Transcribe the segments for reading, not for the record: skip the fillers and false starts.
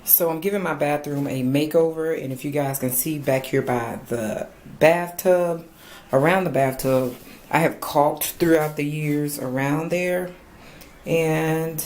So I'm giving my bathroom a makeover, and if you guys can see back here by the bathtub, around the bathtub, I have caulked throughout the years around there. And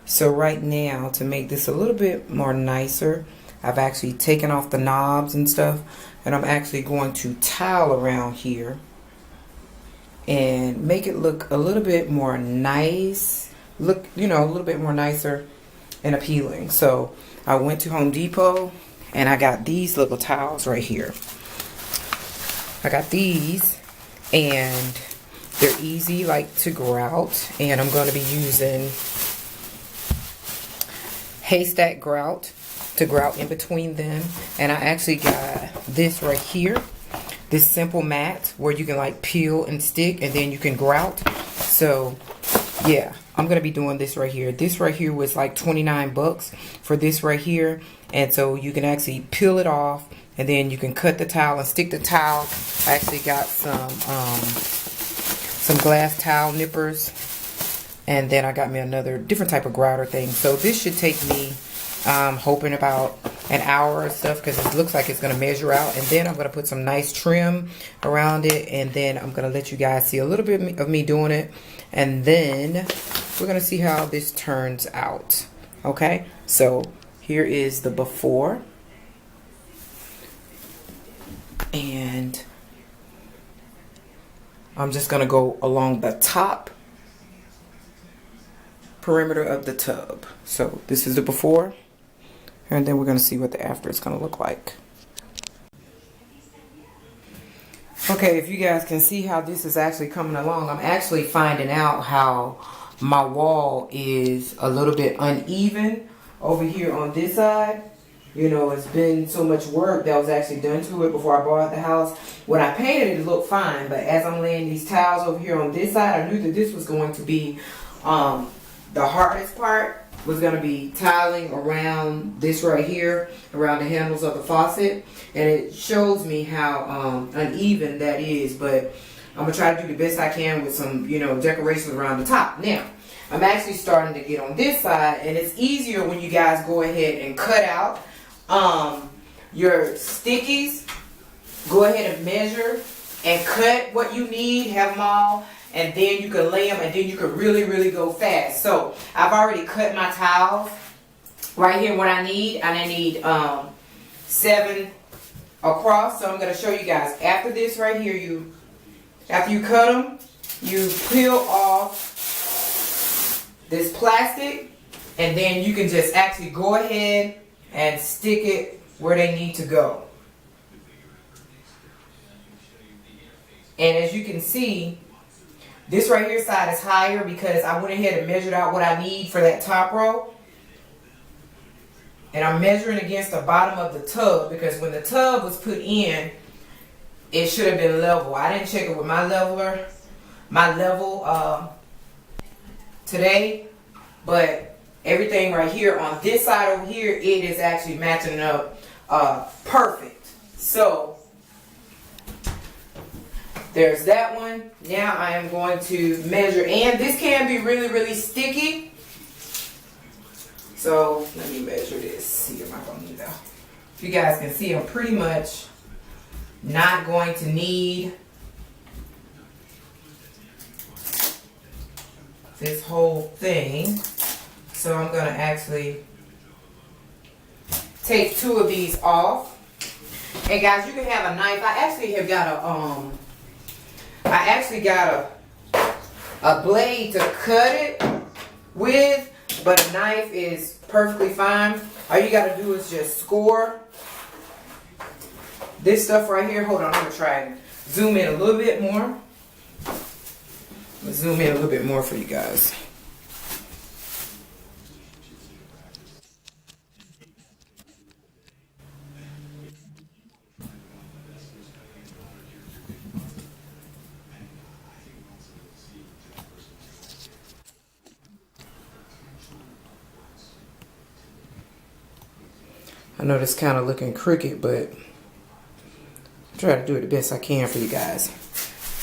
so right now, to make this a little bit more nicer, I've actually taken off the knobs and stuff, and I'm actually going to tile around here and make it look a little bit more nice, look, you know, a little bit more nicer and appealing. So I went to Home Depot and I got these little tiles right here. I got these, and they're easy like to grout, and I'm going to be using haystack grout to grout in between them. And I actually got this right here, this simple mat where you can like peel and stick and then you can grout. So yeah, I'm gonna be doing this right here. This right here was like 29 bucks for this right here, and so you can actually peel it off and then you can cut the tile and stick the tile. I actually got some glass tile nippers, and then I got me another different type of grouter thing. So this should take me hoping about an hour or stuff, because it looks like it's going to measure out. And then I'm going to put some nice trim around it, and then I'm going to let you guys see a little bit of me doing it, and then we're going to see how this turns out. Okay, so here is the before, and I'm just going to go along the top perimeter of the tub. So this is the before, and then we're going to see what the after is going to look like. Okay, if you guys can see how this is actually coming along, I'm actually finding out how my wall is a little bit uneven over here on this side. You know, it's been so much work that was actually done to it before I bought the house. When I painted it, it looked fine, but as I'm laying these tiles over here on this side, I knew that this was going to be the hardest part. Was going to be tiling around this right here, around the handles of the faucet, and it shows me how uneven that is, but I'm going to try to do the best I can with some, you know, decorations around the top. Now, I'm actually starting to get on this side, and it's easier when you guys go ahead and cut out your stickies. Go ahead and measure and cut what you need, have them all, and then you can lay them, and then you can really go fast. So I've already cut my tiles right here, what I need, and I need 7 across. So I'm going to show you guys. After this right here, after you cut them, you peel off this plastic, and then you can just actually go ahead and stick it where they need to go. And as you can see, this right here side is higher because I went ahead and measured out what I need for that top row. And I'm measuring against the bottom of the tub, because when the tub was put in, it should have been level. I didn't check it with my leveler, today, but everything right here on this side over here, it is actually matching up perfect. So there's that one. Now I am going to measure, and this can be really sticky. So let me measure this. See if I'm going to need that. If you guys can see, I'm pretty much not going to need this whole thing. So I'm going to actually take 2 of these off. And guys, you can have a knife. I actually got a blade to cut it with, but a knife is perfectly fine. All you got to do is just score this stuff right here. Hold on, I'm going to try and zoom in a little bit more. I'm going to zoom in a little bit more for you guys. I know this kind of looking crooked, but I try to do it the best I can for you guys.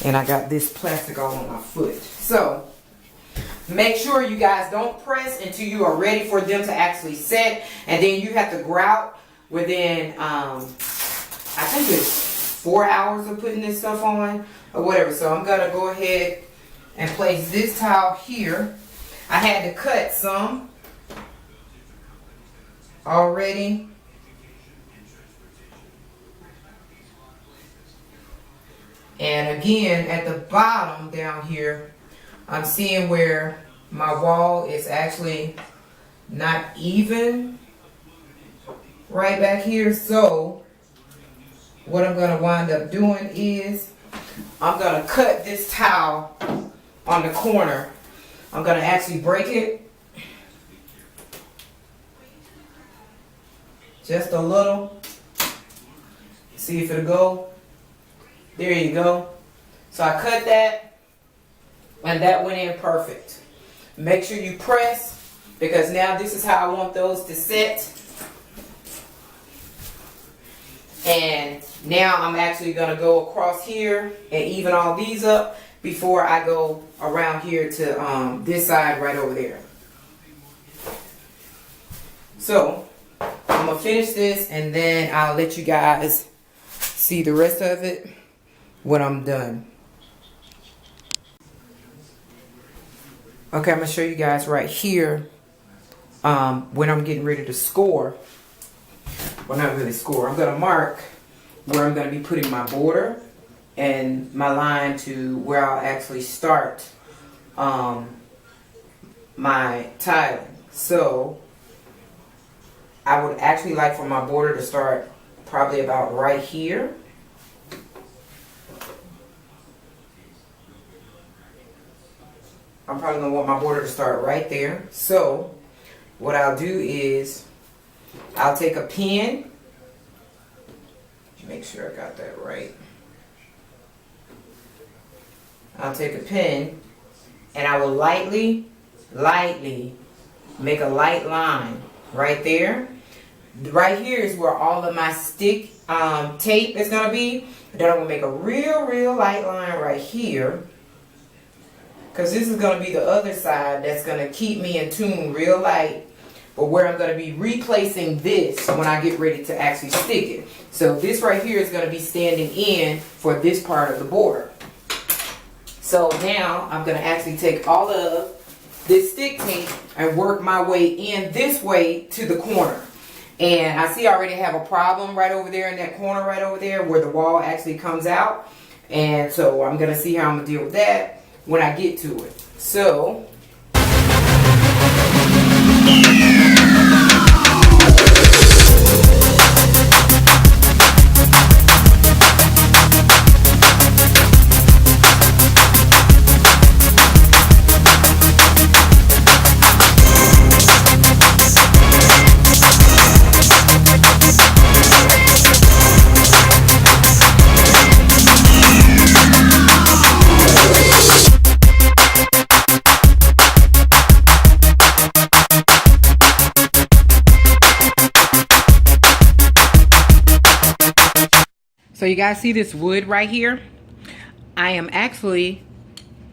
And I got this plastic all on my foot. So Make sure you guys don't press until you are ready for them to actually set. And then you have to grout within, I think it's 4 hours of putting this stuff on or whatever. So I'm going to go ahead and place this tile here. I had to cut some already. And again, at the bottom down here, I'm seeing where my wall is actually not even right back here. So what I'm going to wind up doing is I'm going to cut this tile on the corner. I'm going to actually break it just a little. See if it'll go. There you go. So I cut that, and that went in perfect. Make sure you press, because now this is how I want those to set. And now I'm actually going to go across here and even all these up before I go around here to this side right over there. So I'm going to finish this, and then I'll let you guys see the rest of it when I'm done. Okay, I'm going to show you guys right here when I'm getting ready to score. Well, not really score. I'm going to mark where I'm going to be putting my border and my line to where I'll actually start my tiling. So I would actually like for my border to start probably about right here. I'm probably going to want my border to start right there. So what I'll do is I'll take a pen. Make sure I got that right. I'll take a pen and I will lightly make a light line right there. Right here is where all of my stick tape is going to be. Then I'm going to make a real light line right here, because this is going to be the other side that's going to keep me in tune real light, but where I'm going to be replacing this when I get ready to actually stick it. So this right here is going to be standing in for this part of the border. So now I'm going to actually take all of this stick tape and work my way in this way to the corner. And I see I already have a problem right over there in that corner right over there where the wall actually comes out. And so I'm going to see how I'm going to deal with that when I get to it. So you guys see this wood right here? I am actually,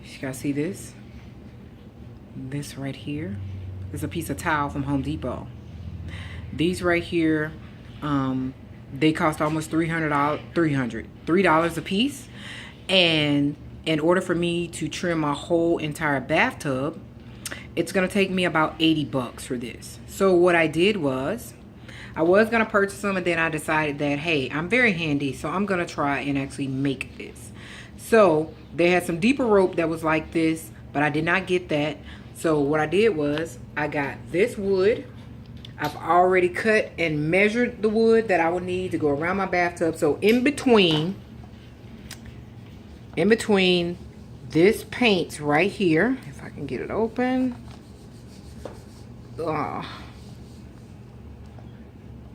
you guys see this? This right here is a piece of tile from Home Depot. These right here, they cost almost $3 a piece. And in order for me to trim my whole entire bathtub, it's gonna take me about 80 bucks for this. So what I did was, I was going to purchase them, and then I decided that, hey, I'm very handy, so I'm going to try and actually make this. So they had some deeper rope that was like this, but I did not get that. So what I did was I got this wood. I've already cut and measured the wood that I would need to go around my bathtub. So in between this paint right here, if I can get it open.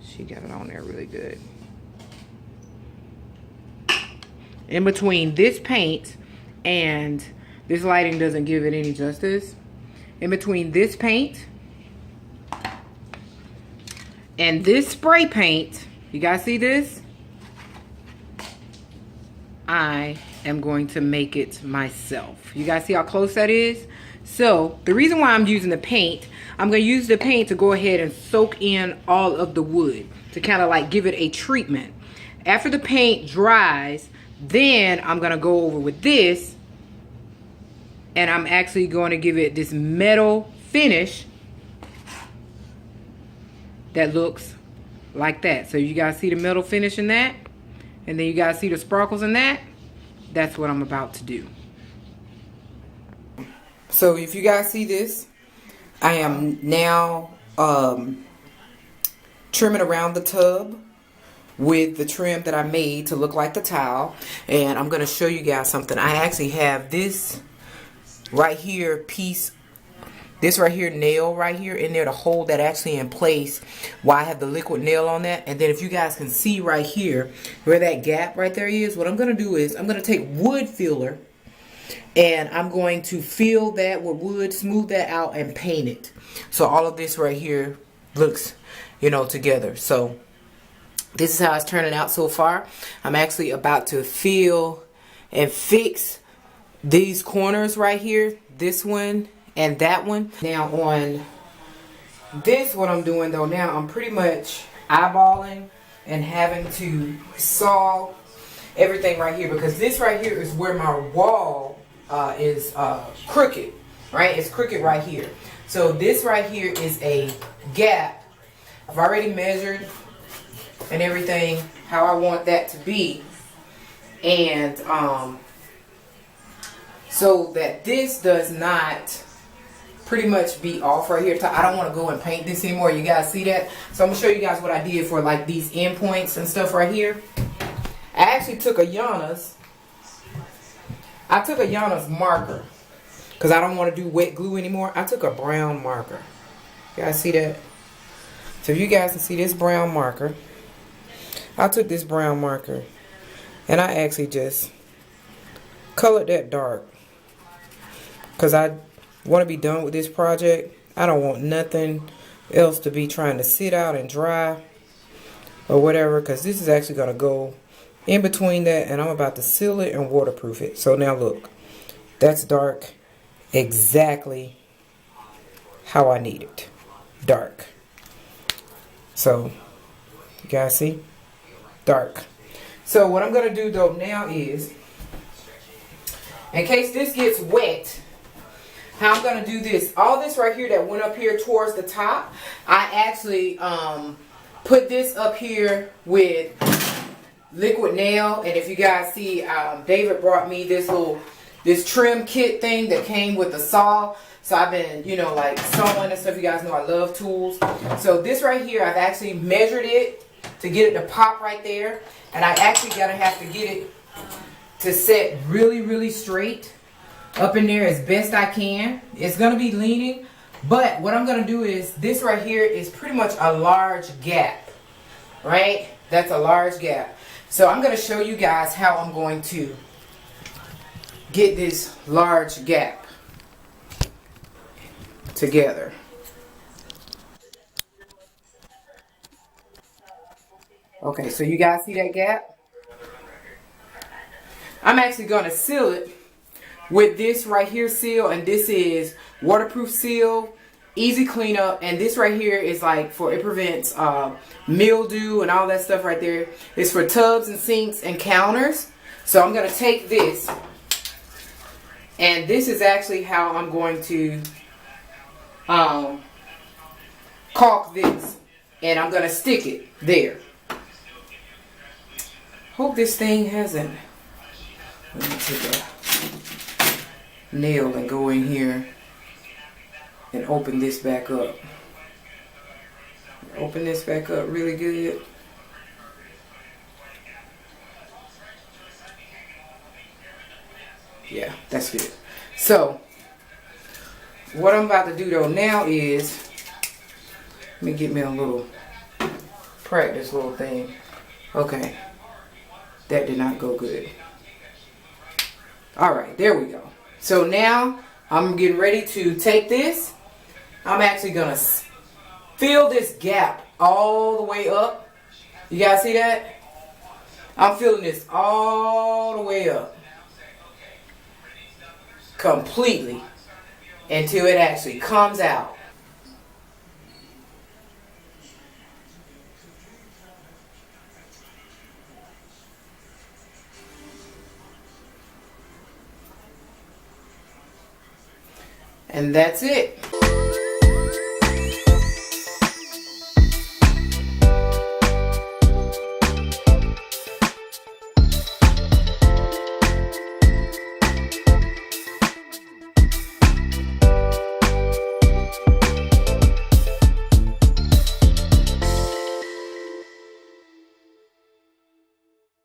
She got it on there really good. In between this paint, and this lighting doesn't give it any justice. In between this paint and this spray paint, you guys see this? I am going to make it myself. You guys see how close that is? So the reason why I'm using the paint, I'm going to use the paint to go ahead and soak in all of the wood to kind of like give it a treatment. After the paint dries, then I'm going to go over with this, and I'm actually going to give it this metal finish that looks like that. So you guys see the metal finish in that, and then you guys see the sparkles in that. That's what I'm about to do. So if you guys see this, I am now trimming around the tub with the trim that I made to look like the tile. And I'm going to show you guys something. I actually have this right here piece, this right here nail right here in there to hold that actually in place while I have the liquid nail on that. And then if you guys can see right here where that gap right there is, what I'm going to do is I'm going to take wood filler and I'm going to fill that with wood, smooth that out, and paint it. So all of this right here looks, you know, together. So this is how it's turning out so far. I'm actually about to fill and fix these corners right here, this one and that one. Now on this, what I'm doing though now, I'm pretty much eyeballing and having to saw everything right here, because this right here is where my wall is crooked, right? It's crooked right here. So this right here is a gap. I've already measured and everything how I want that to be, and so that this does not pretty much be off right here. I don't want to go and paint this anymore. You guys see that? So I'm gonna show you guys what I did for like these end points and stuff right here. I actually took a Yana's marker because I don't want to do wet glue anymore. I took a brown marker. You guys see that? So you guys can see this brown marker. I took this brown marker and I actually just colored that dark because I want to be done with this project. I don't want nothing else to be trying to sit out and dry or whatever, because this is actually going to go in between that, and I'm about to seal it and waterproof it. So now look, that's dark exactly how I need it, dark. So you guys see, dark. So what I'm going to do though now is, in case this gets wet, how I'm going to do this, all this right here that went up here towards the top, I actually put this up here with liquid nail. And if you guys see, David brought me this trim kit thing that came with the saw. So I've been, you know, like sawing and stuff. You guys know I love tools. So this right here, I've actually measured it to get it to pop right there. And I actually have to get it to set really, really straight up in there as best I can. It's going to be leaning. But what I'm going to do is, this right here is pretty much a large gap. Right? That's a large gap. So I'm going to show you guys how I'm going to get this large gap together. Okay, so you guys see that gap? I'm actually going to seal it with this right here seal, and this is waterproof seal, easy cleanup, and this right here is like for, it prevents mildew and all that stuff right there. It's for tubs and sinks and counters. So I'm going to take this, and this is actually how I'm going to caulk this, and I'm going to stick it there. Hope this thing hasn't. Let me take a nail and go in here and open this back up. Open this back up really good. Yeah, that's good. So what I'm about to do though now is, let me get me a little practice little thing. Okay, that did not go good. Alright, there we go. So now I'm getting ready to take this. I'm actually going to fill this gap all the way up. You guys see that? I'm filling this all the way up. Completely. until it actually comes out. And that's it.